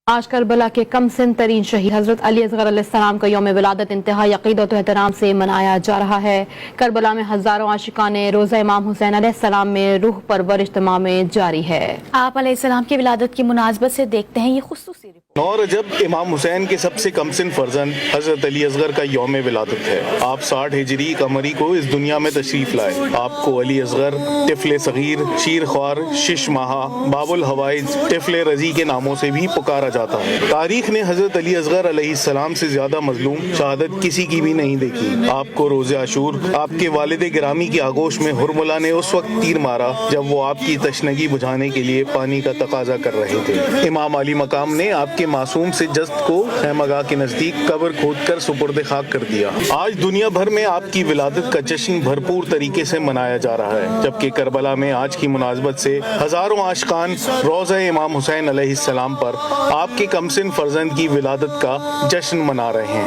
آج کربلا کے کم سن ترین شہید حضرت علی اصغر علیہ السلام کا یوم ولادت انتہائی عقیدت و احترام سے منایا جا رہا ہے۔ کربلا میں ہزاروں عاشقان روضہ امام حسین علیہ السلام میں روح پرور اجتماع میں جاری ہے۔ آپ علیہ السلام کی ولادت کی مناسبت سے دیکھتے ہیں یہ خصوصی رپورٹ۔ 9 رجب امام حسین کے سب سے کم سن فرزند حضرت علی اصغر کا یوم ولادت ہے۔ آپ 60 ہجری قمری کو اس دنیا میں تشریف لائے۔ آپ کو علی اصغر، طفل صغیر، شیر خوار، شش ماہا، باب الحوائج، طفل رضی کے ناموں سے بھی پکارا جاتا ہے۔ تاریخ نے حضرت علی اصغر علیہ السلام سے زیادہ مظلوم شہادت کسی کی بھی نہیں دیکھی۔ آپ کو روز عاشور آپ کے والد گرامی کی آغوش میں ہرملا نے اس وقت تیر مارا جب وہ آپ کی تشنگی بجھانے کے لیے پانی کا تقاضا کر رہے تھے۔ امام علی مقام نے آپ کے معصوم سے جسد کو خیمگاہ کے نزدیک قبر کھود کر سپرد خاک کر دیا۔ آج دنیا بھر میں آپ کی ولادت کا جشن بھرپور طریقے سے منایا جا رہا ہے، جبکہ کربلا میں آج کی مناسبت سے ہزاروں عاشقان روضہ امام حسین علیہ السلام پر آپ کے کم سن فرزند کی ولادت کا جشن منا رہے ہیں۔